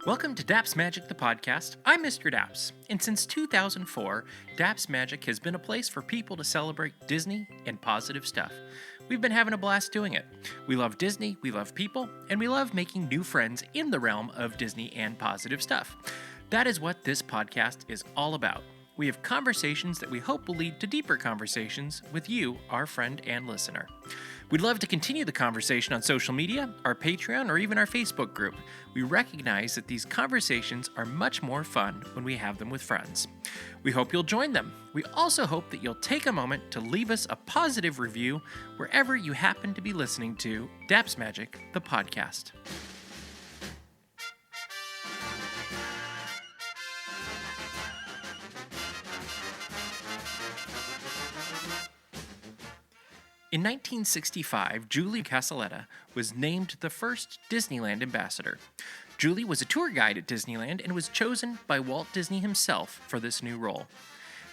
Welcome to Daps Magic, the podcast. I'm Mr. Daps, and since 2004, Daps Magic has been a place for people to celebrate Disney and positive stuff. We've been having a blast doing it. We love Disney, we love people, and we love making new friends in the realm of Disney and positive stuff. That is what this podcast is all about. We have conversations that we hope will lead to deeper conversations with you, our friend and listener. We'd love to continue the conversation on social media, our Patreon, or even our Facebook group. We recognize that these conversations are much more fun when we have them with friends. We hope you'll join them. We also hope that you'll take a moment to leave us a positive review wherever you happen to be listening to Daps Magic, the podcast. In 1965, Julie Casaletto was named the first Disneyland Ambassador. Julie was a tour guide at Disneyland and was chosen by Walt Disney himself for this new role.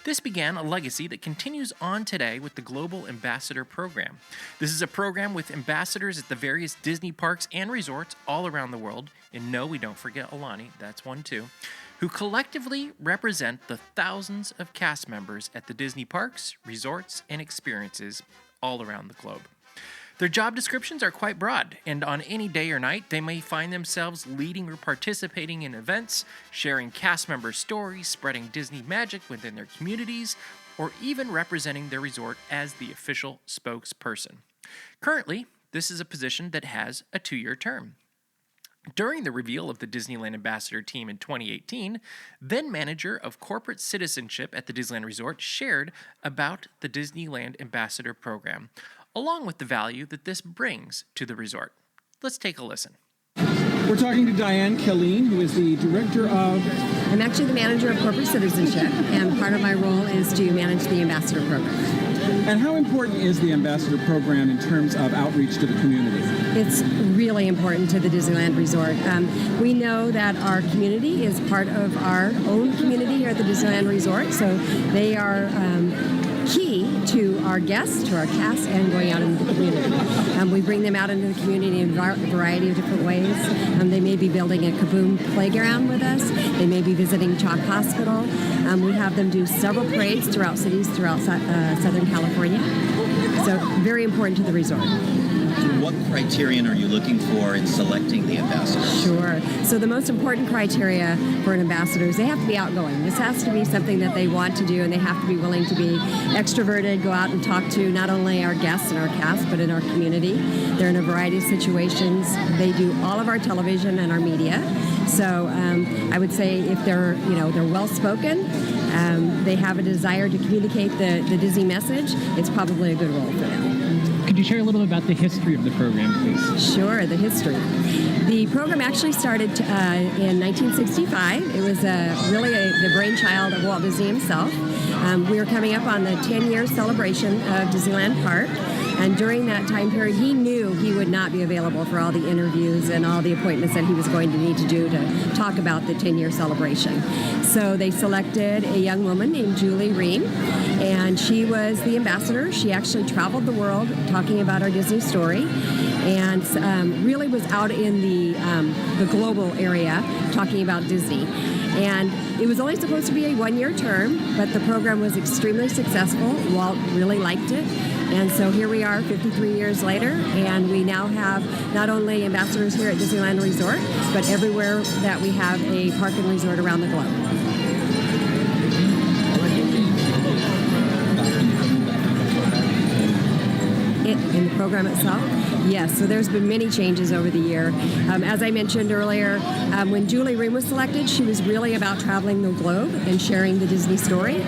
This began a legacy that continues on today with the Global Ambassador Program. This is a program with ambassadors at the various Disney parks and resorts all around the world, and no, we don't forget Alani, that's one too, who collectively represent the thousands of cast members at the Disney parks, resorts, and experiences all around the globe. Their job descriptions are quite broad, and on any day or night, they may find themselves leading or participating in events, sharing cast member stories, spreading Disney magic within their communities, or even representing their resort as the official spokesperson. Currently, this is a position that has a 2-year term. During the reveal of the Disneyland Ambassador team in 2018, then manager of corporate citizenship at the Disneyland Resort shared about the Disneyland Ambassador Program, along with the value that this brings to the resort. Let's take a listen. We're talking to Diane Killeen, who is the director of... I'm actually the manager of corporate citizenship, and part of my role is to manage the Ambassador Program. And how important is the Ambassador Program in terms of outreach to the community? It's really important to the Disneyland Resort. We know that our community is part of our own community here at the Disneyland Resort, so they are key to our guests, to our cast, and going out into the community. We bring them out into the community in a variety of different ways. They may be building a Kaboom playground with us. They may be visiting Chalk Hospital. We have them do several parades throughout cities throughout Southern California. So very important to the resort. What criterion are you looking for in selecting the ambassadors? Sure. So the most important criteria for an ambassador is they have to be outgoing. This has to be something that they want to do, and they have to be willing to be extroverted, go out and talk to not only our guests and our cast, but in our community. They're in a variety of situations. They do all of our television and our media. So I would say if they're well-spoken, they have a desire to communicate the Disney message, it's probably a good role for them. Could you share a little bit about the history of the program, please? Sure, the history. The program actually started in 1965. It was the brainchild of Walt Disney himself. We were coming up on the 10-year celebration of Disneyland Park. And during that time period, he knew he would not be available for all the interviews and all the appointments that he was going to need to do to talk about the 10-year celebration. So they selected a young woman named Julie Reihm, and she was the ambassador. She actually traveled the world talking about our Disney story, and really was out in the global area talking about Disney. And it was only supposed to be a 1-year term, but the program was extremely successful. Walt really liked it. And so here we are 53 years later, and we now have not only ambassadors here at Disneyland Resort, but everywhere that we have a park and resort around the globe. In the program itself? Yes, so there's been many changes over the year. As I mentioned earlier, when Julie Reihm was selected, she was really about traveling the globe and sharing the Disney story.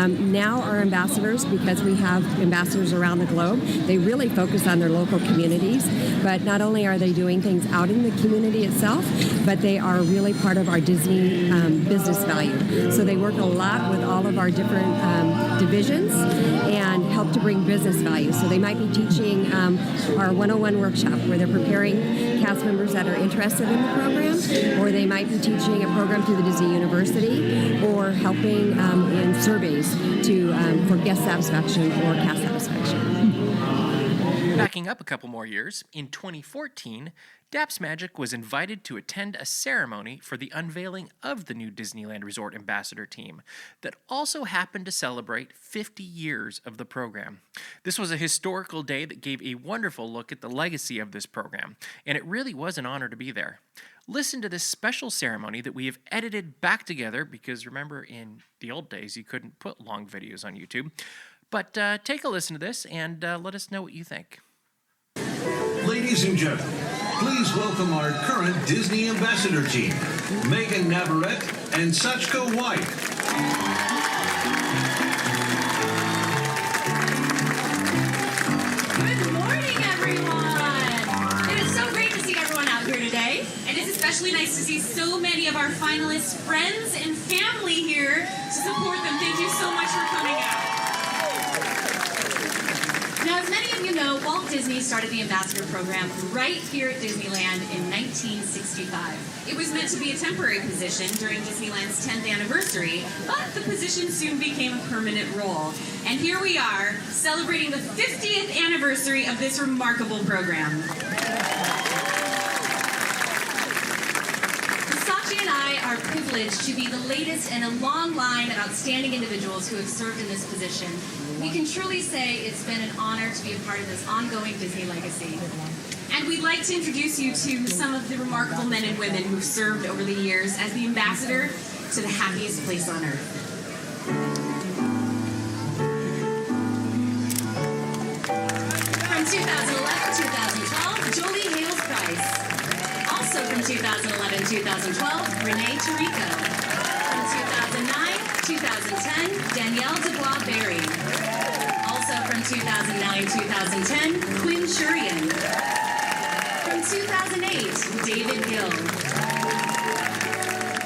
Now our ambassadors, because we have ambassadors around the globe, they really focus on their local communities. But not only are they doing things out in the community itself, but they are really part of our Disney business value. So they work a lot with all of our different divisions and help to bring business value. So they might be teaching our 101 workshop where they're preparing cast members that are interested in the program, or they might be teaching a program through the Disney University, or helping in surveys for guest satisfaction or cast satisfaction. Backing up a couple more years, in 2014, Daps Magic was invited to attend a ceremony for the unveiling of the new Disneyland Resort Ambassador team that also happened to celebrate 50 years of the program. This was a historical day that gave a wonderful look at the legacy of this program, and it really was an honor to be there. Listen to this special ceremony that we have edited back together because remember, in the old days, you couldn't put long videos on YouTube. But take a listen to this and let us know what you think. Ladies and gentlemen, please welcome our current Disney Ambassador team, Megan Navarrete and Sachko White. Good morning, everyone. It is so great to see everyone out here today, and it's especially nice to see so many of our finalists' friends and family here to support them. Thank you so much for coming out. Now, as many of you know, Walt Disney started the Ambassador Program right here at Disneyland in 1965. It was meant to be a temporary position during Disneyland's 10th anniversary, but the position soon became a permanent role. And here we are, celebrating the 50th anniversary of this remarkable program. Sachi and I are privileged to be the latest in a long line of outstanding individuals who have served in this position. We can truly say it's been an honor to be a part of this ongoing Disney legacy. And we'd like to introduce you to some of the remarkable men and women who've served over the years as the ambassador to the happiest place on earth. From 2011-2012, Jolie Hales Price. Also from 2011-2012, Renee Tirico. From 2009-2010, Danielle Dubois Berry. Also from 2009-2010, Quinn Shurian. From 2008, David Gill.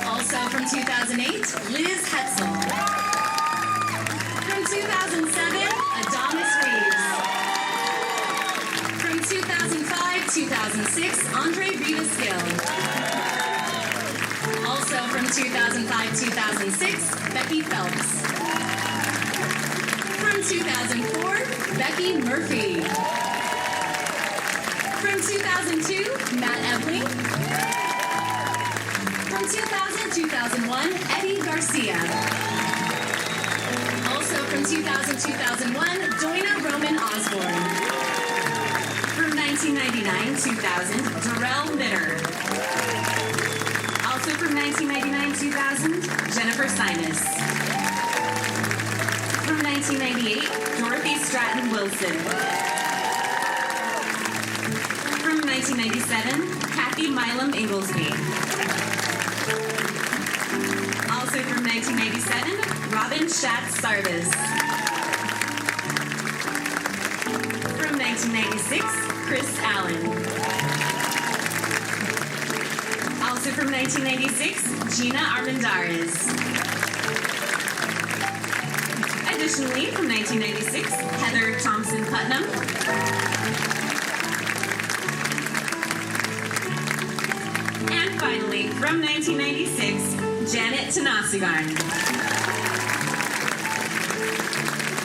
Also from 2008, Liz Hetzel. From 2007, Adonis Reeves. From 2005-2006, Andre Rivas-Gill. Also from 2005-2006, Becky Phelps. From 2004, Becky Murphy. From 2002, Matt Ebling. From 2000-2001, Eddie Garcia. Also from 2000-2001, Doina Roman Osborne. From 1999-2000, Darrell Mitter. Also from 1999-2000, Jennifer Sinus. From 1998, Dorothy Stratton Wilson. From 1997, Kathy Milam Inglesby. Also from 1997, Robin Schatz Sardis. From 1996, Chris Allen. Also from 1996, Gina Armendariz. Additionally, from 1996, Heather Thompson Putnam. And finally, from 1996, Janet Tanasigarn.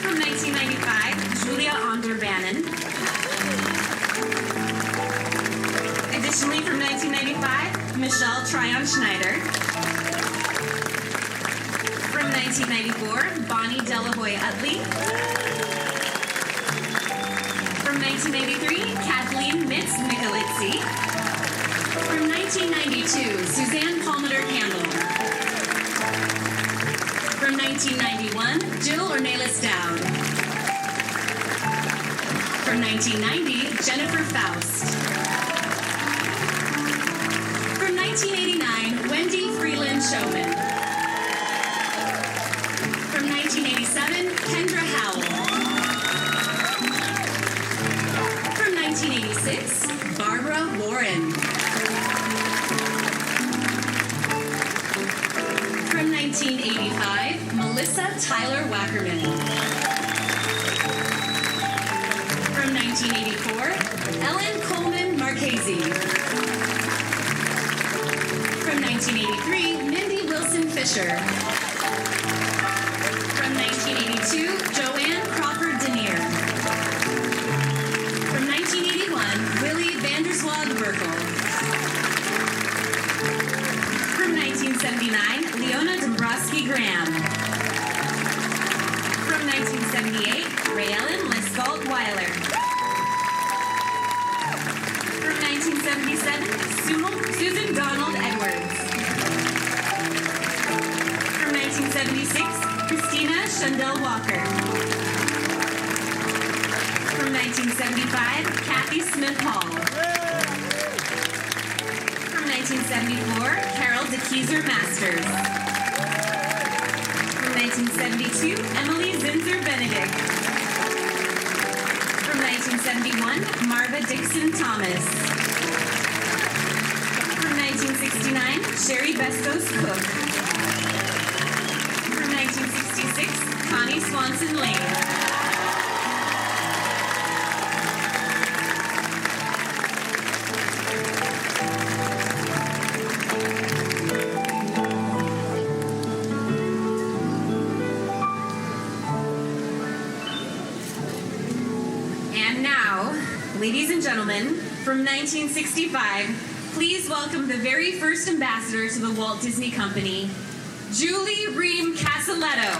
From 1995, Julia Onderbanen. Additionally, from 1995, Michelle Tryon-Schneider. From 1994, Bonnie Delahoy Utley. From 1993, Kathleen Mitz-Michelitzi. From 1992, Suzanne Palmater Campbell. From 1991, Jill Ornelas Dowd. From 1990, Jennifer Faust. From 1989, Wendy Freeland Showman. From 1987, Kendra Howell. From 1986, Barbara Warren. From 1985, Melissa Tyler Wackerman. From 1984, Ellen Coleman Marchese. From 1983, Mindy Wilson Fisher. From 1982, Joanne Crawford Denier. From 1981, Willie Vanderswag Merkel. 1978, Reihm Weiler. From 1977, Susan Donald Edwards. From 1976, Christina Shundell Walker. From 1975, Kathy Smith Hall. From 1974, Carol DeKeyser Masters. From 1972, Emily Zinzer Benedict. From 1971, Marva Dixon Thomas. From 1969, Sherry Bestos Cook. From 1966, Connie Swanson Lane. Ladies and gentlemen, from 1965, please welcome the very first ambassador to the Walt Disney Company, Julie Reihm Casaletto.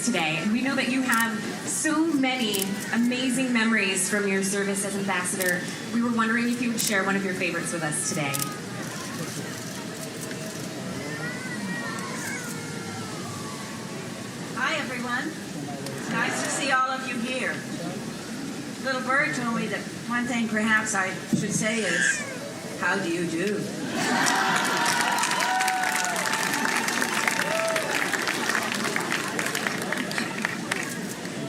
Today. And we know that you have so many amazing memories from your service as ambassador. We were wondering if you would share one of your favorites with us today. Hi, everyone. It's nice to see all of you here. Little Bird told me that one thing perhaps I should say is, how do you do?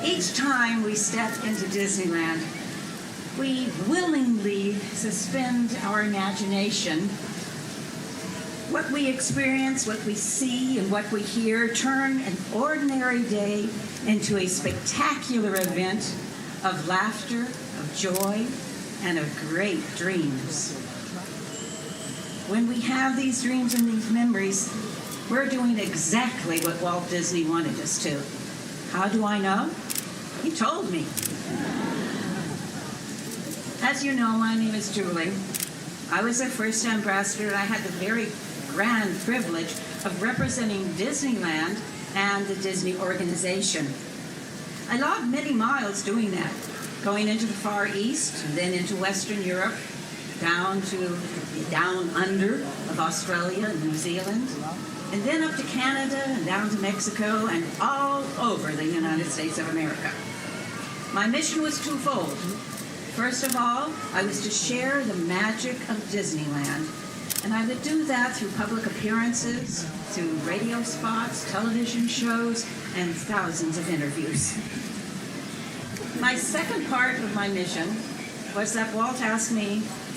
Each time we step into Disneyland, we willingly suspend our imagination. What we experience, what we see, and what we hear turn an ordinary day into a spectacular event of laughter, of joy, and of great dreams. When we have these dreams and these memories, we're doing exactly what Walt Disney wanted us to. How do I know? He told me. As you know, my name is Julie. I was the first ambassador, and I had the very grand privilege of representing Disneyland and the Disney organization. I logged many miles doing that, going into the Far East, and then into Western Europe, down under of Australia and New Zealand, and then up to Canada and down to Mexico and all over the United States of America. My mission was twofold. First of all, I was to share the magic of Disneyland, and I would do that through public appearances, through radio spots, television shows, and thousands of interviews. My second part of my mission was that Walt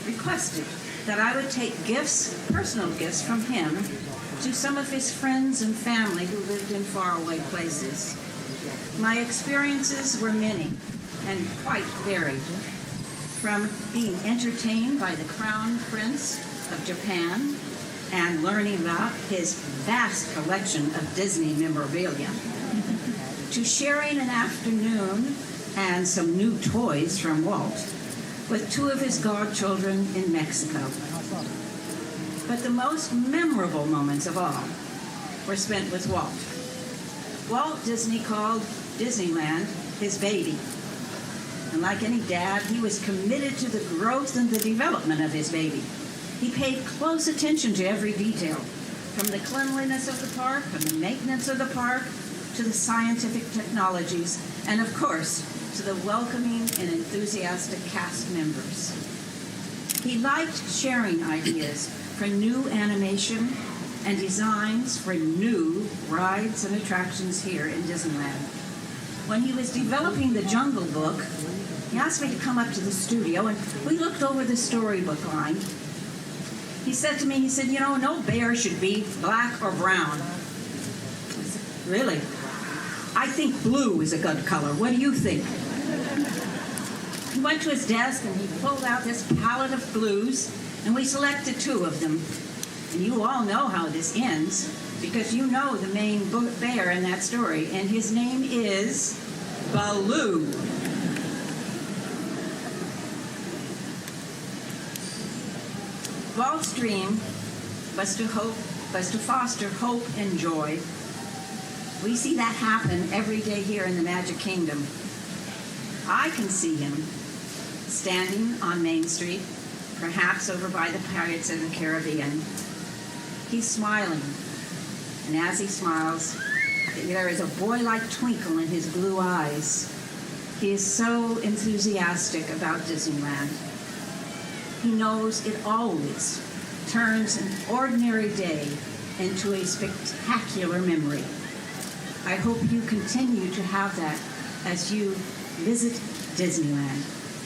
requested that I would take gifts, personal gifts from him, to some of his friends and family who lived in faraway places. My experiences were many and quite varied, from being entertained by the Crown Prince of Japan and learning about his vast collection of Disney memorabilia, to sharing an afternoon and some new toys from Walt with two of his godchildren in Mexico. But the most memorable moments of all were spent with Walt. Walt Disney called Disneyland his baby. And like any dad, he was committed to the growth and the development of his baby. He paid close attention to every detail, from the cleanliness of the park and the maintenance of the park to the scientific technologies, and of course, to the welcoming and enthusiastic cast members. He liked sharing ideas for new animation and designs for new rides and attractions here in Disneyland. when he was developing the Jungle Book, he asked me to come up to the studio, and we looked over the storybook line. He said to me, he said, no bear should be black or brown. I said, really? I think blue is a good color. What do you think? He went to his desk and he pulled out this palette of blues, and we selected 2 of them. And you all know how this ends, because you know the main bear in that story, and his name is Baloo. Walt's dream was to foster hope and joy. We see that happen every day here in the Magic Kingdom. I can see him standing on Main Street, perhaps over by the Pirates of the Caribbean. He's smiling, and as he smiles, there is a boy-like twinkle in his blue eyes. He is so enthusiastic about Disneyland. He knows it always turns an ordinary day into a spectacular memory. I hope you continue to have that as you visit Disneyland,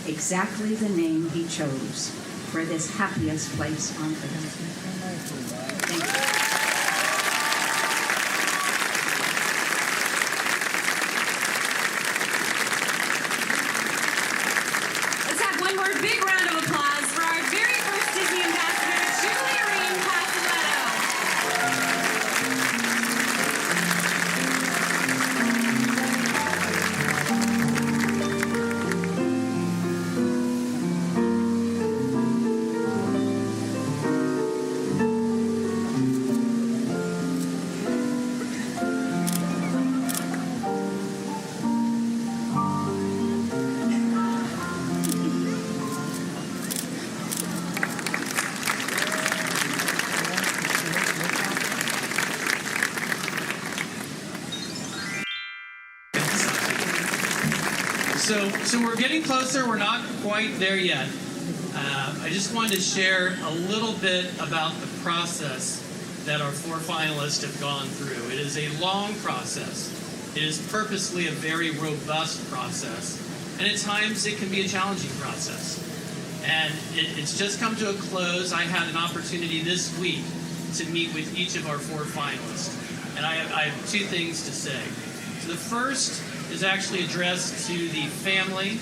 exactly the name he chose for this happiest place on earth. Thank you. Let's have one more big round of applause for our very first Disney Ambassador, Julie Reihm Casaletto. So we're getting closer. We're not quite there yet. I just wanted to share a little bit about the process that our 4 finalists have gone through. It is a long process. It is purposely a very robust process. And at times it can be a challenging process. And it's just come to a close. I had an opportunity this week to meet with each of our 4 finalists. And I have 2 things to say. So the first is actually addressed to the family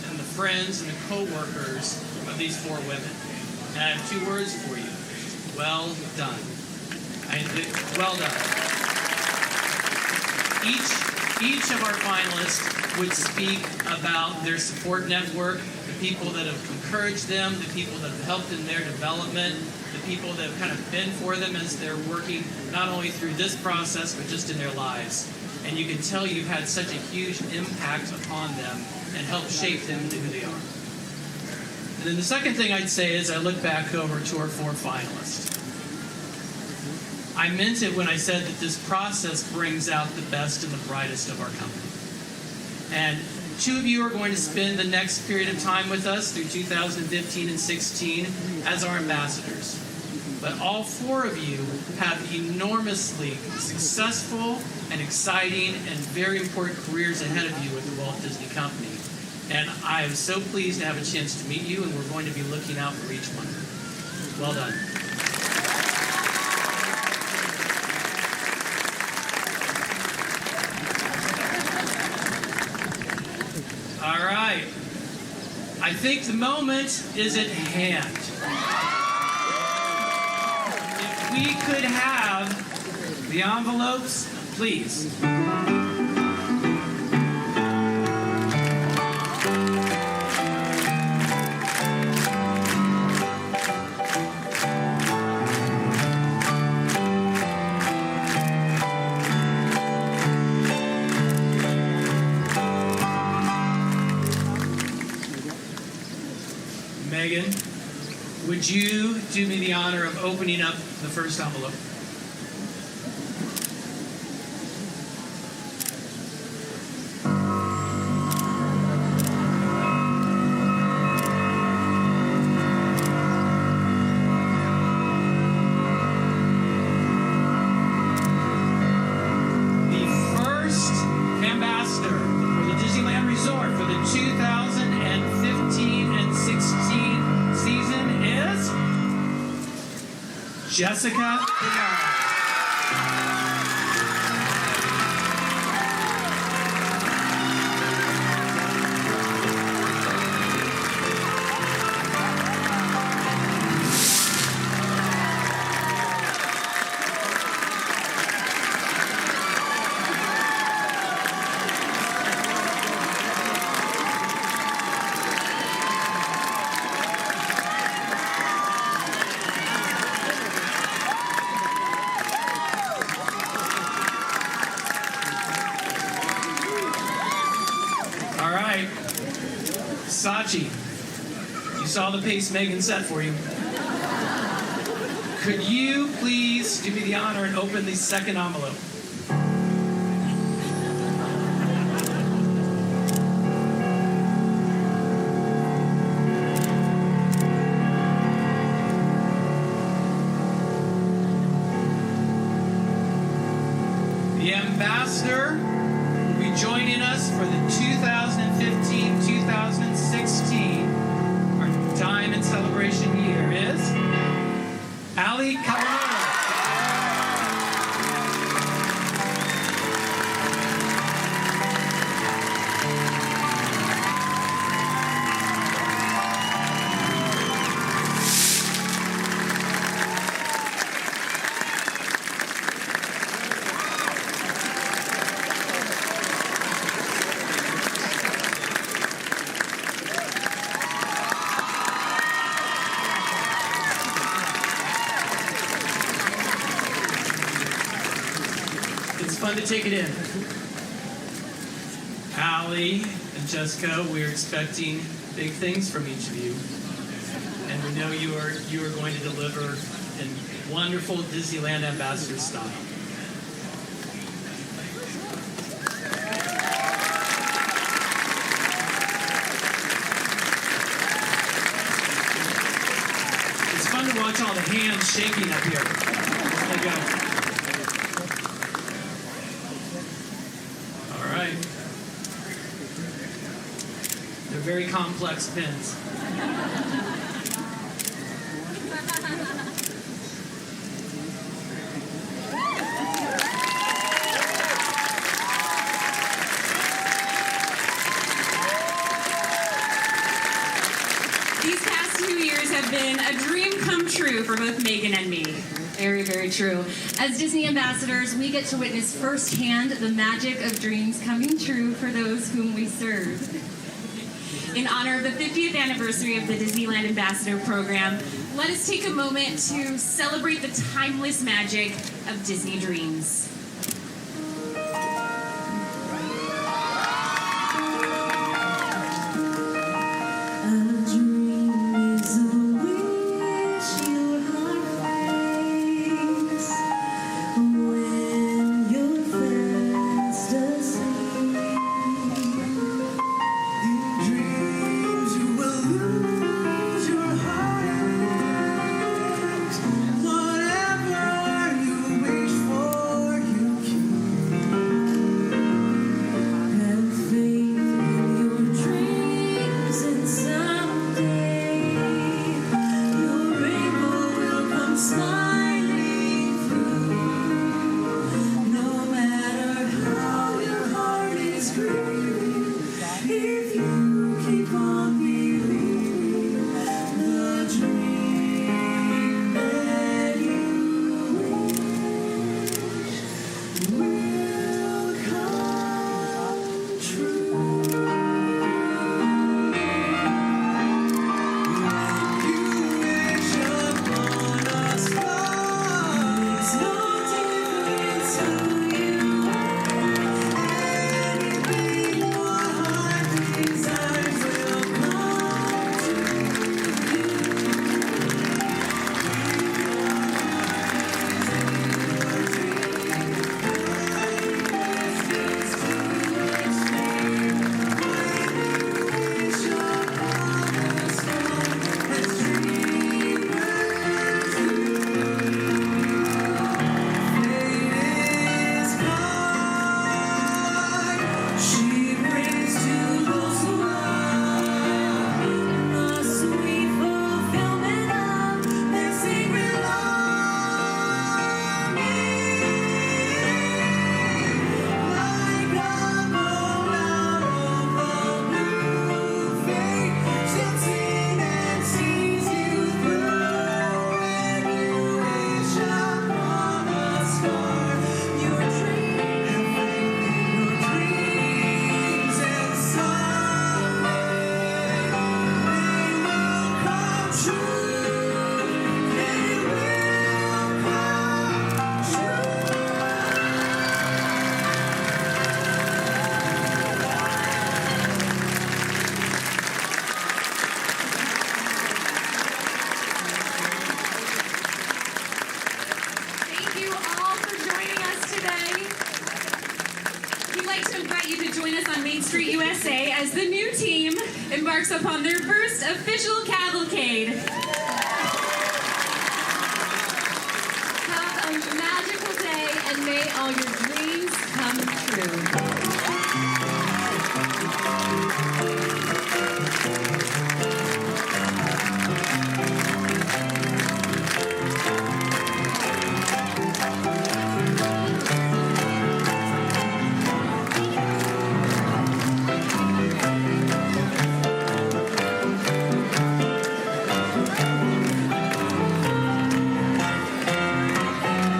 and the friends and the co-workers of these 4 women. And I have 2 words for you. Well done. Well done. Each of our finalists would speak about their support network, the people that have encouraged them, the people that have helped in their development, the people that have kind of been for them as they're working not only through this process, but just in their lives. And you can tell you've had such a huge impact upon them and helped shape them into who they are. And then the second thing I'd say is I look back over to our 4 finalists. I meant it when I said that this process brings out the best and the brightest of our company. And 2 of you are going to spend the next period of time with us through 2015 and 16 as our ambassadors. But all 4 of you have enormously successful and exciting and very important careers ahead of you with the Walt Disney Company. And I am so pleased to have a chance to meet you, and we're going to be looking out for each one. Well done. All right. I think the moment is at hand. If we could have the envelopes, please. Megan, would you do me the honor of opening up the first envelope? The first ambassador for Jessica Pinard. All right, Sachi, you saw the pace Megan set for you. Could you please do me the honor and open the second envelope? The ambassador will be joining us for the 2015-2016, our Diamond Celebration year is Ali Casaletto. It's fun to take it in. Allie and Jessica, we're expecting big things from each of you. And we know you are going to deliver in wonderful Disneyland Ambassador style. It's fun to watch all the hands shaking up here. There you go. They're very complex pins. These past 2 years have been a dream come true for both Megan and me. Very, very true. As Disney ambassadors, we get to witness firsthand the magic of dreams coming true for those whom we serve. In honor of the 50th anniversary of the Disneyland Ambassador Program, let us take a moment to celebrate the timeless magic of Disney dreams. Whatever you wish for. embarks upon their first official cavalcade. Have a magical day, and may all your dreams come true.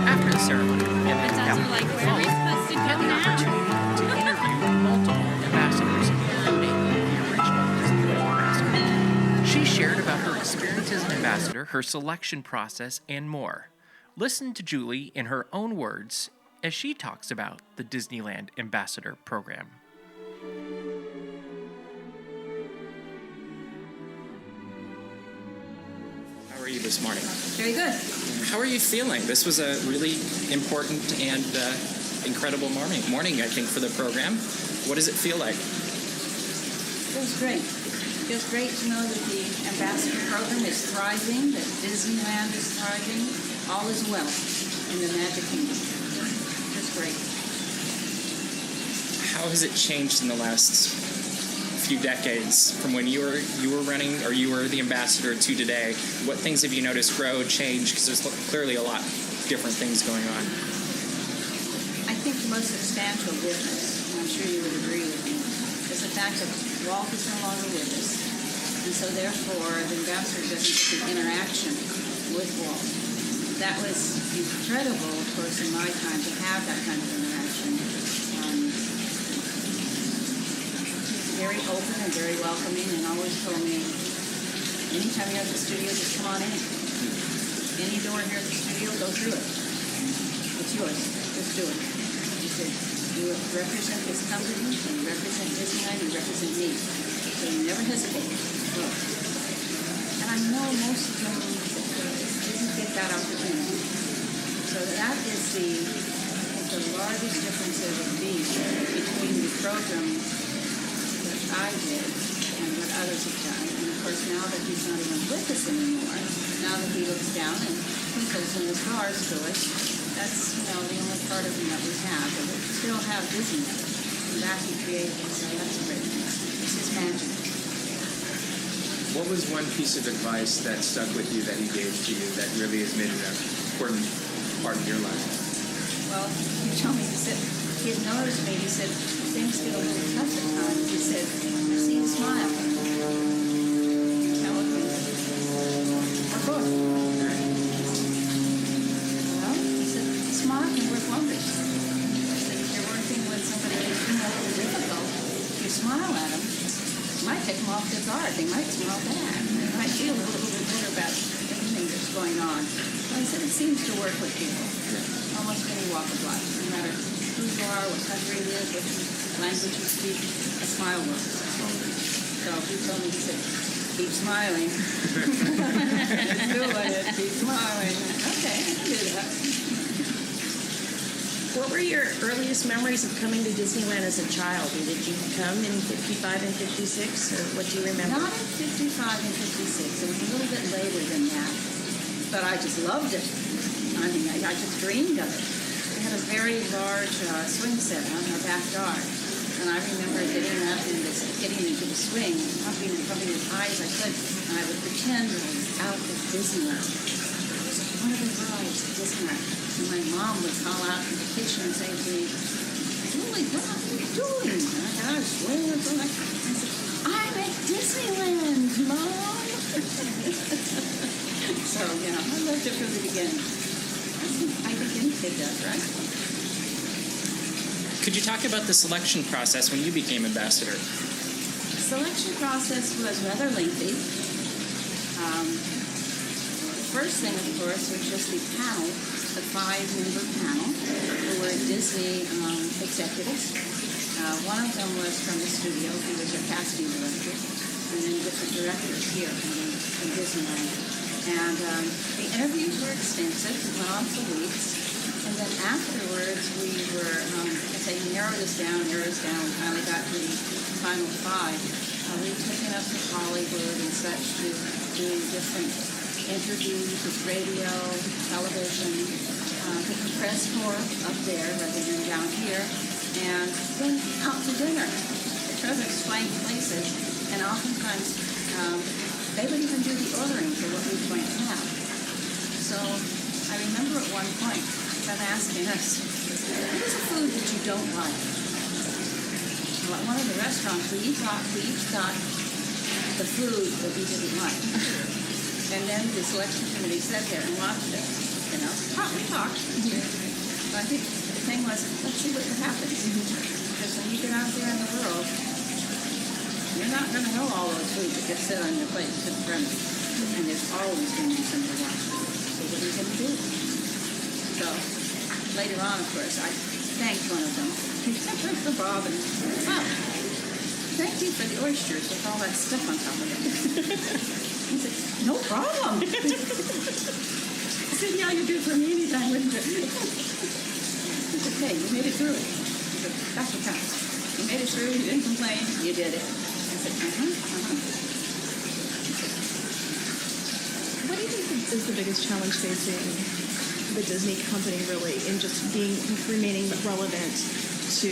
After the ceremony, Fantastic, like, where are we supposed to go had the now? opportunity to interview multiple ambassadors, including the original Disneyland ambassador. She shared about her experience as an ambassador, her selection process, and more. Listen to Julie in her own words as she talks about the Disneyland Ambassador Program. How are you this morning? Very good. How are you feeling? This was a really important and incredible morning, I think, for the program. What does it feel like? Feels great. Feels great to know that the ambassador program is thriving, that Disneyland is thriving, all is well in the Magic Kingdom. Just great. How has it changed in the last few decades from when you were running or you were the ambassador to today? What things have you noticed grow, change? Because there's clearly a lot of different things going on. I think the most substantial difference, and I'm sure you would agree with me, is the fact that Walt is no longer with us. And so therefore, the ambassador doesn't get the interaction with Walt. That was incredible, of course, in my time to have that kind of interaction. Very open and very welcoming, and always told me, anytime you're at the studio, just come on in. Any door here at the studio, go through it. It's yours. Just do it. He said, you represent this company, you represent Disneyland, you represent me. So you never hesitate. Look. And I know most of them didn't get that opportunity. So that is the largest difference there would be between the program I did and what others have done. And of course, now that he's not even with us anymore, now that he looks down and twinkles in the stars to us, that's, the only part of him that we have. But we still have Disneyland. And that he created, so that's great. This is magic. What was one piece of advice that stuck with you that he gave to you that really has made it an important part of your life? Well, he told me, he said, he had noticed me, he said, things get a little tough at times. He said, I see you smile. Now look at me. What for? Well, he said, smile and we're accomplished. He said, if you're working with somebody who's difficult, if you smile at them, it might take them off their guard. They might smile back. They might feel a little bit better about anything that's going on. Well, he said, it seems to work with people. Almost any walk of life, no matter who you are, what country it is, what language you speak, a smile works. So he told me, he said, keep smiling. Keep doing it, keep smiling. Okay, I can do that. What were your earliest memories of coming to Disneyland as a child? Did you come in 55 and 56, or what do you remember? Not in 55 and 56. It was a little bit later than that. But I just loved it. I mean, I just dreamed of it. We had a very large swing set out in our backyard. And I remember getting up and getting into the swing, pumping as high as I could, and I would pretend that I was out at Disneyland. It was one of the rides at Disneyland. And my mom would call out from the kitchen and say to me, Julie, what are you doing? And I was swinging and so I said, I'm at Disneyland, Mom! So, I loved it from the beginning. I think any kid does, right? Could you talk about the selection process when you became ambassador? The selection process was rather lengthy. The first thing, of course, was just the panel, the 5-member panel, who were Disney executives. One of them was from the studio. He was a casting director. And then different directors here in Disneyland. And the interviews were extensive, went on for weeks. And then afterwards, we were, as they narrowed us down, we finally got to the final 5. We took in up to Hollywood and such to doing different interviews with radio, television, put the press corps up there rather than down here, and then out to dinner. They try to explain places, and oftentimes they would even do the ordering for what we were going to have. So I remember at one point them asking us, what is the food that you don't like? Well, at one of the restaurants, we each got the food that we didn't like. And then the selection committee sat there and watched it. You know, we talked. But I think the thing was, let's see what happens. Because when you get out there in the world, you're not going to know all those foods that get set on your plate to the premise. And there's always going to be something to watch. So what are you going to do? So later on, of course, I thanked one of them. For Bob and, wow, thank you for the oysters with all that stuff on top of it. He said, no problem. I said, yeah, you'd do it for me anytime, wouldn't you? He said, hey, you made it through it. He said, that's what counts. You made it through, you didn't complain, you did it. I said, What do you think is the biggest challenge facing the Disney company, really, in just remaining relevant to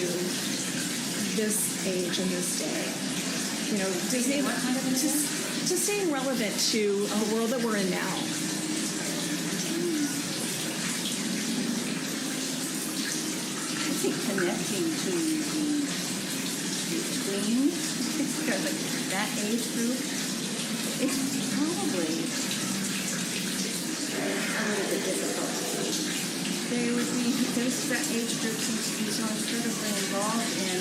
this age and this day? You know, Disney, what kind of just staying relevant to the world that we're in now. I think connecting to the queen, that age group, it's probably a little bit difficult. That age group seems to be so incredibly involved in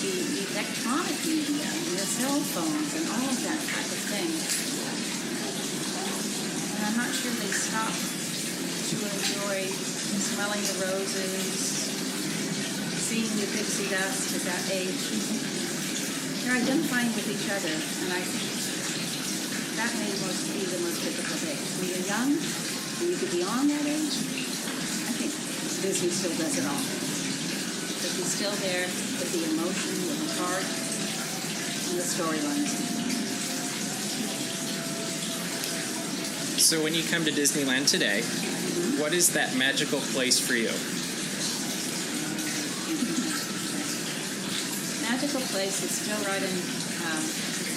the electronic media, and the cell phones, and all of that type of thing. And I'm not sure they stop to enjoy smelling the roses, seeing the pixie dust at that age. They're identifying with each other, and I think that may be the most difficult age. When you're young, and you could be on that age, I think Disney still does it all. But he's still there with the emotion, with the heart, and the storylines. So when you come to Disneyland today, what is that magical place for you? Magical place is still right in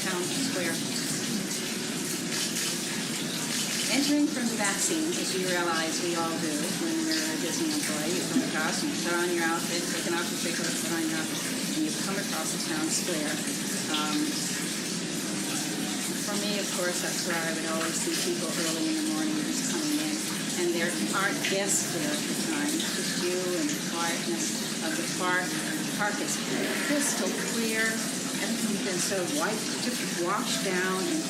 town square. Entering from the back scenes, as you realize we all do when we're a Disney employee, you come across and you put on your outfit, take an off your put on your outfit, and you come across the town square. For me, of course, that's where I would always see people early in the morning just coming in. And there aren't guests there at the time, just you and the quietness of the park. The park is crystal clear. Everything's been so white, just washed down, and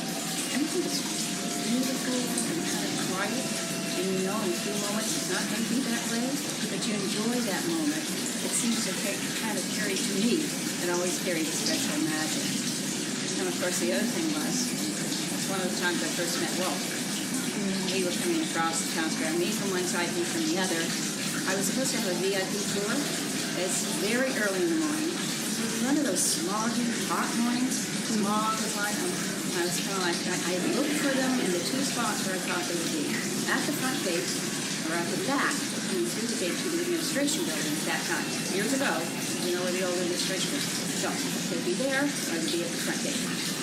everything is beautiful and kind of quiet. And you know in a few moments it's not going to be that way, but you enjoy that moment. It seems to kind of carry, to me, it always carries a special magic. And of course the other thing was, that's one of the times I first met Walt. We were coming across the town square, me from one side, he from the other. I was supposed to have a VIP tour. It's very early in the morning. It was one of those smoggy, hot mornings. Smog was like, I was kind of like, I looked for them in the two spots where I thought they would be. At the front gate, or at the back, and through the gate to the administration building at that time. Years ago, you know where the old administration was. So, they'd be there, or they'd be at the front gate.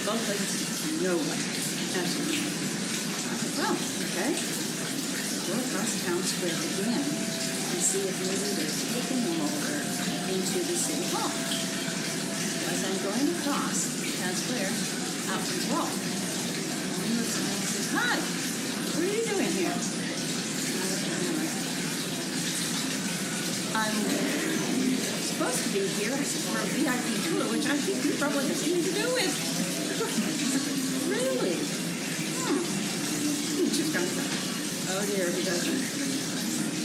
Both places, no one. Absolutely. I said, well, okay. Go across town square again and see if maybe they're taking them over into the city hall. As I'm going across town square, out from the wall, he looks at me and says, hi, what are you doing here? I'm supposed to be here, I said, for a VIP tour, which I think you probably have something to do with. Really? She's coming back. Oh dear, he doesn't.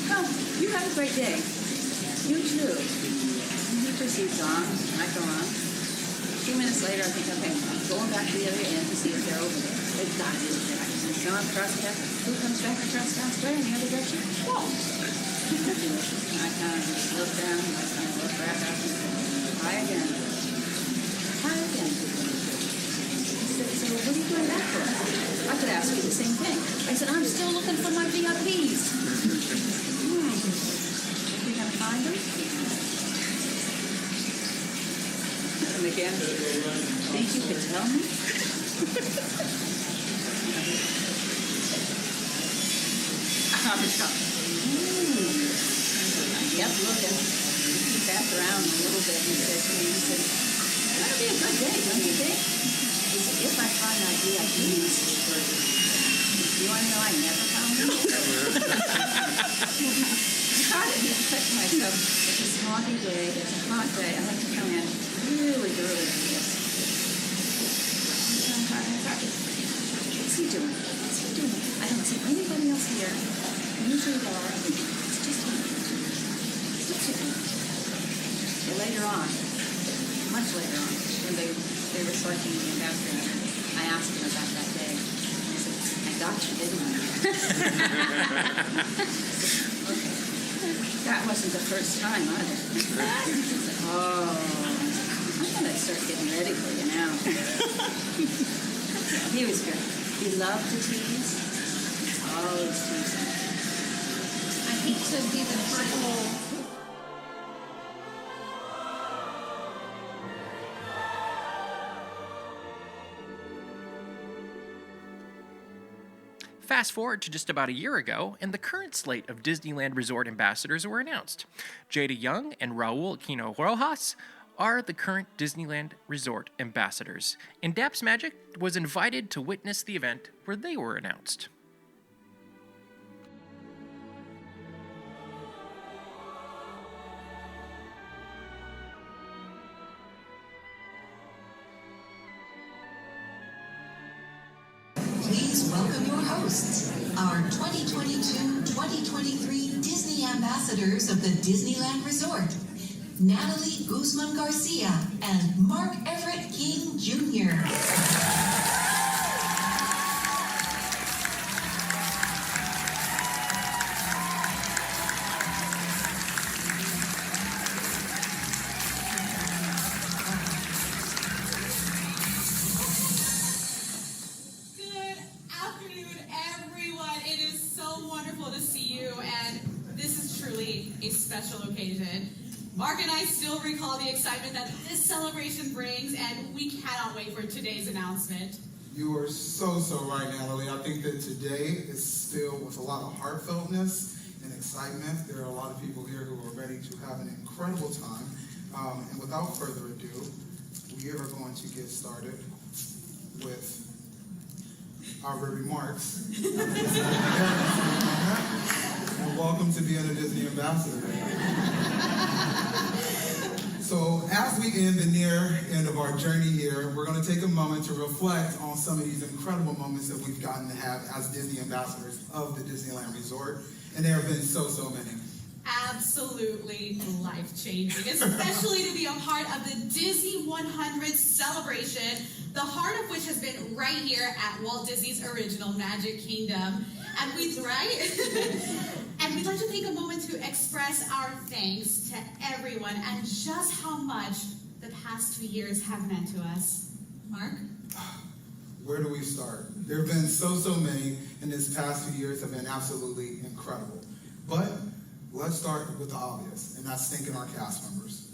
Well, you have a great day. You too. And he proceeds on, I go on. A few minutes later, I think, okay, I'm going back to the other end to see if they're over there. They've got to be there. He's gone across the town. Who comes back across town square in the other direction? Walt. And I kind of just look down, and I kind of look back up and say, hi again. Hi again. He said, ask you the same thing. I said, I'm still looking for my VIPs. Are we going to find them? And again, think you could tell me? I kept looking. He backed around a little bit and said to me, he said, that'll be a good day, don't you think? He said, if I find that VIPs, you want to know I never found them? I didn't expect myself. It's a smoggy day, it's a hot day. I like to come in really early for this. What's he doing? What's he doing? I don't see anybody else here. Usually there are. It's just him. But later on, much later on, when they were selecting the ambassador, I asked him about that day. And I said, I got you, didn't I? Okay. That wasn't the first time either. Oh, I'm going to start getting ready for you now. He was good. He loved to tease. Always teasing. I hate to be the purple. Fast forward to just about a year ago, and the current slate of Disneyland Resort ambassadors were announced. Jada Young and Raul Quino Rojas are the current Disneyland Resort ambassadors, and Daps Magic was invited to witness the event where they were announced. Please welcome your hosts, our 2022-2023 Disney Ambassadors of the Disneyland Resort, Natalie Guzman Garcia and Mark Everett King Jr. A special occasion. Mark and I still recall the excitement that this celebration brings, and we cannot wait for today's announcement. You are so right, Natalie. I think that today is filled with a lot of heartfeltness and excitement. There are a lot of people here who are ready to have an incredible time. And without further ado, we are going to get started with our remarks. And welcome to being a Disney ambassador. So as we end the near end of our journey here, we're going to take a moment to reflect on some of these incredible moments that we've gotten to have as Disney ambassadors of the Disneyland Resort. And there have been so many. Absolutely life-changing, especially to be a part of the Disney 100 celebration, the heart of which has been right here at Walt Disney's original Magic Kingdom. And we'd like to take a moment to express our thanks to everyone and just how much the past 2 years have meant to us. Mark? Where do we start? There have been so many, and this past 2 years have been absolutely incredible. But let's start with the obvious, and that's thanking our cast members.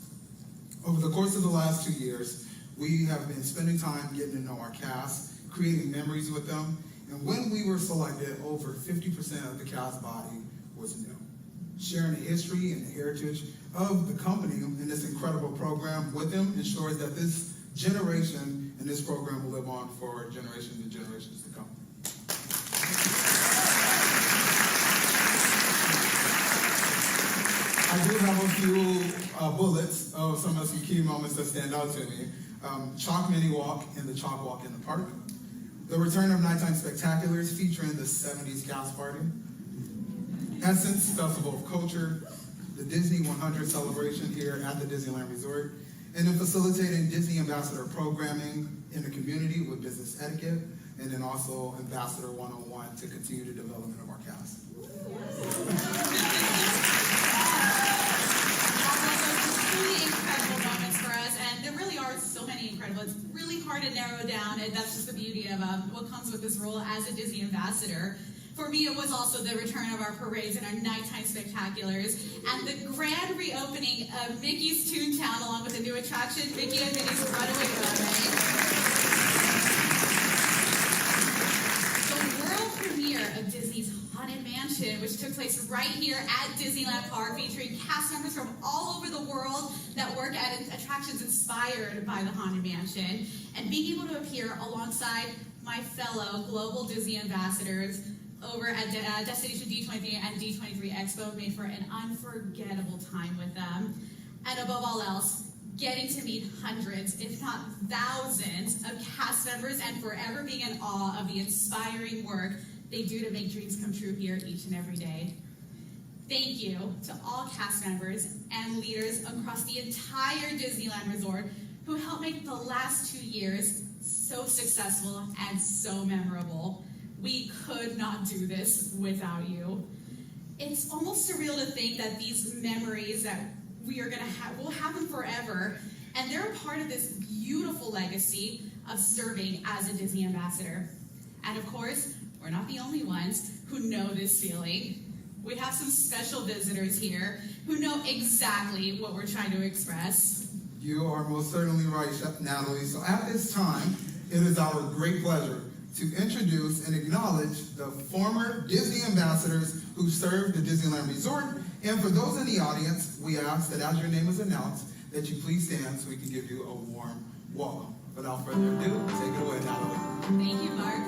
Over the course of the last 2 years, we have been spending time getting to know our cast, creating memories with them, and when we were selected, over 50% of the cast body was new. Sharing the history and the heritage of the company in this incredible program with them ensures that this generation and this program will live on for generations and generations to come. I do have a few bullets of some key moments that stand out to me. Chalk Mini Walk and the Chalk Walk in the Park. The return of Nighttime Spectaculars featuring the 70s Cast Party. Essence Festival of Culture. The Disney 100 celebration here at the Disneyland Resort. And then facilitating Disney Ambassador programming in the community with business etiquette. And then also Ambassador 101 to continue the development of our cast. Truly incredible moments for us, and there really are are so many incredible. It's really hard to narrow down, and that's just the beauty of what comes with this role as a Disney ambassador. For me, it was also the return of our parades and our nighttime spectaculars, and the grand reopening of Mickey's Toontown, along with the new attraction, Mickey and Minnie's Runaway Railway. The world premiere of Disney's Haunted Mansion, which took place right here at Disneyland Park, featuring cast members from all over the world that work at attractions inspired by the Haunted Mansion, and being able to appear alongside my fellow global Disney ambassadors over at Destination D23 and D23 Expo made for an unforgettable time with them. And above all else, getting to meet hundreds, if not thousands, of cast members and forever being in awe of the inspiring work they do to make dreams come true here each and every day. Thank you to all cast members and leaders across the entire Disneyland Resort who helped make the last 2 years so successful and so memorable. We could not do this without you. It's almost surreal to think that these memories that we are gonna have, we'll have them forever, and they're a part of this beautiful legacy of serving as a Disney ambassador. And of course, we're not the only ones who know this feeling. We have some special visitors here who know exactly what we're trying to express. You are most certainly right, Chef Natalie. So at this time, it is our great pleasure to introduce and acknowledge the former Disney ambassadors who served the Disneyland Resort. And for those in the audience, we ask that as your name is announced, that you please stand so we can give you a warm welcome. Without further ado, take it away, Natalie. Thank you, Mark.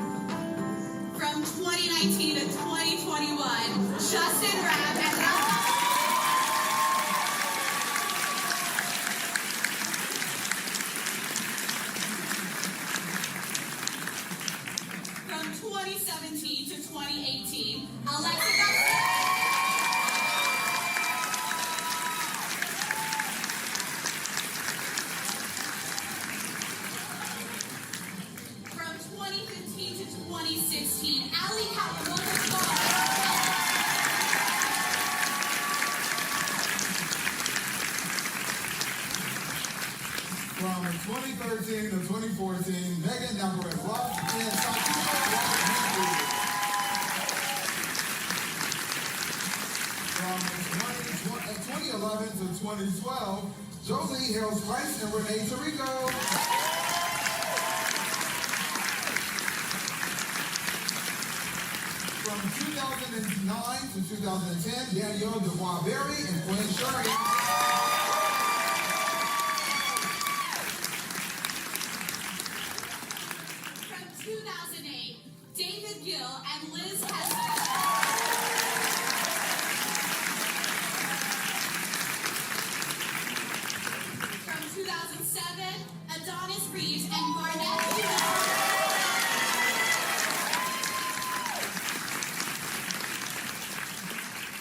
From 2019 to 2021, Justin Rapp and from 2017 to 2018, Alexa From 2015 to 2016, Alley Cat From 2013 to 2014, Megan Navarette Rock and From 2011 to 2012, Jolie Hales Price and Renee Tirico. From 2009 to 2010, Danielle DeVois Berry and Gwen Shirley. From 2008, David Gill and Liz Hester. From 2007, Adonis Reeves and Barnett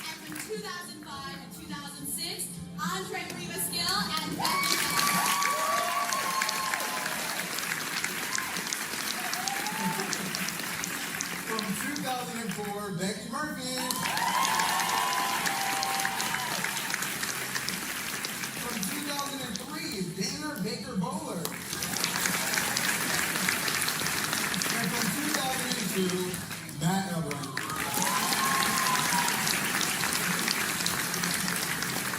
And from 2005 and 2006, Andre Rivas Gill and Becky. From 2004, Becky Murphy. From 2003, Dana Baker Bowler. And from 2002, Matt Evelyn.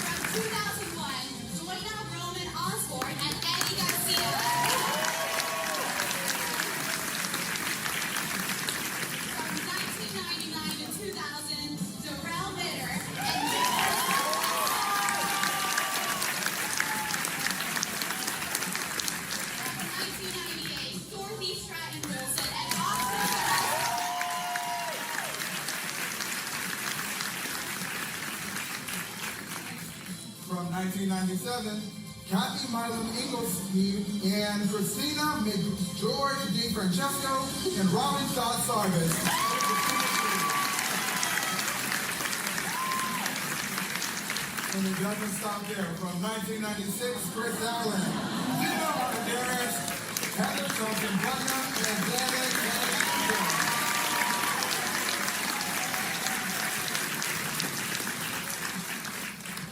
From 2001, Joyna Roman Osborne and Eddie Garcia. From 1999 to 2000, Darrell Bitter and From 1998, Dorothy Stratton Wilson and Austin. From 1997, Kathy Marlon Inglesby and Christina McGeorge DiFrancesco and Robin Scott Sarvis. And it doesn't stop there. From 1996, Chris Allen, Zeno Armendariz, Heather Johnson Putnam, and Janet Anderson.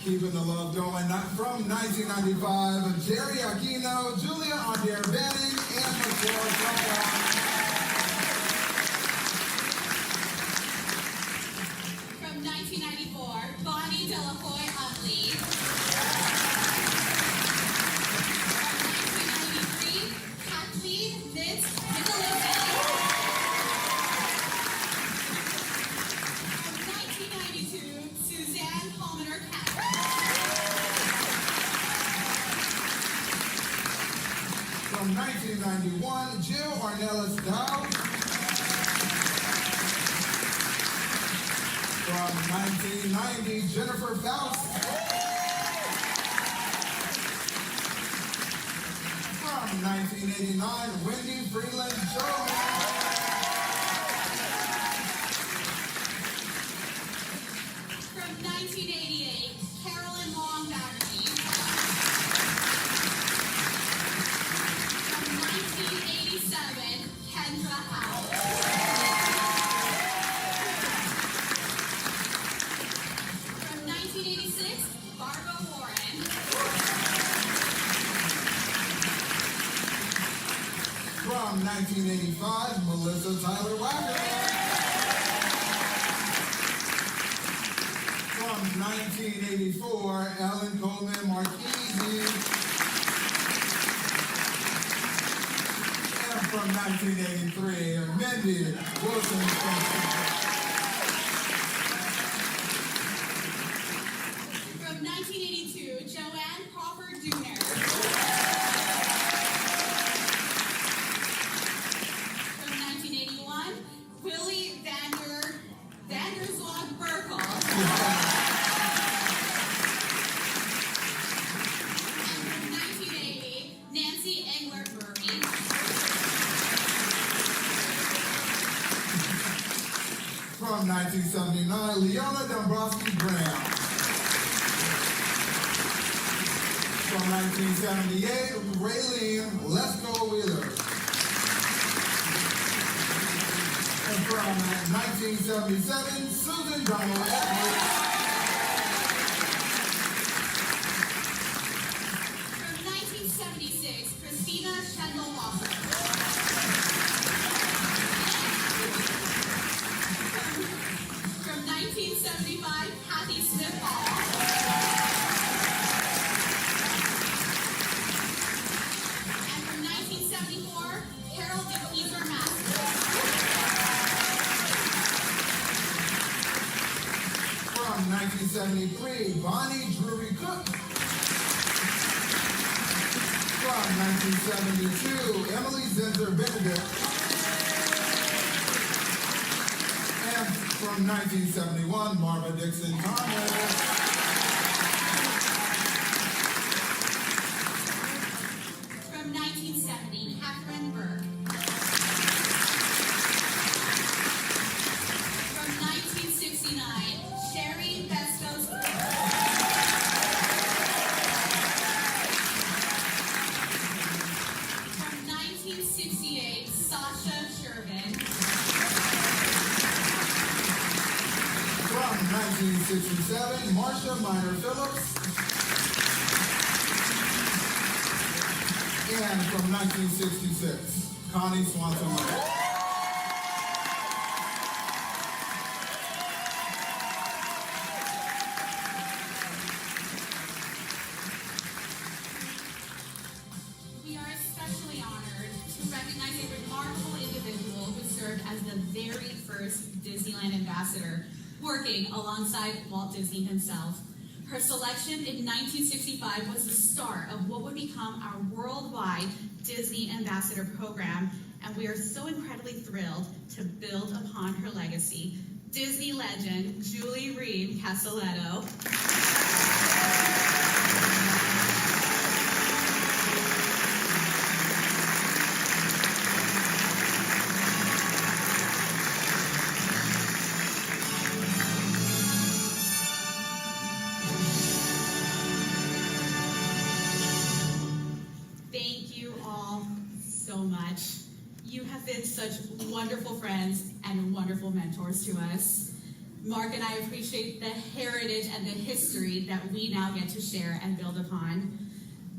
Keeping the love going. From 1995, Jerry Aquino, Julia Adair Banning, and Michelle Trump. From 1994, Bonnie Delafoy Utley. From 1993, Kathleen Nitz Nicolesi. From 1992, Suzanne Palmer Cat. From 1991, Jill Arnellis Dow. From 1990, Jennifer Faust. From 1989, Wendy Freeland Jones. From 1988, Carolyn Long Battersby. From 1987, Kendra Howe. From 1986, Barbara Warren. From 1985, Melissa Tyler Wagner. From 1984, Ellen Coleman Marchese. And from 1983, Mindy Wilson. From 1982, Joanne Crawford Dooner. From 1981, Willie Vanderzog Burkle. And from 1980, Nancy Engler Murray. From 1979, Leona Dombrowski Graham. From 1978, Raylene Lesko Wheeler. And from 1977, Susan Donald Edwards. From 1976, Christina Shendel Walker. From 1975, Kathy Smith Hall. And from 1974, Carol DePeter Masters. From 1973, Bonnie Drury Cook. From 1972, Emily Zinzer Benedict. And from 1971, Marva Dixon Thomas. From 1970, Catherine Burke. From 1969, Sherry Bestos. From 1968, Sasha Shervin. From 1967, Marsha Minor Phillips. And from 1966, Connie Swanson White. We are especially honored to recognize a remarkable individual who served as the very first Disneyland Ambassador, working alongside Walt Disney himself. Her selection in 1965 was the start of what would become our worldwide Disney Ambassador Program, and we are so incredibly thrilled to build upon her legacy. Disney legend Julie Reihm Casaletto. Thank you all so much. You have been such wonderful friends and wonderful mentors to us. Mark and I appreciate the heritage and the history that we now get to share and build upon.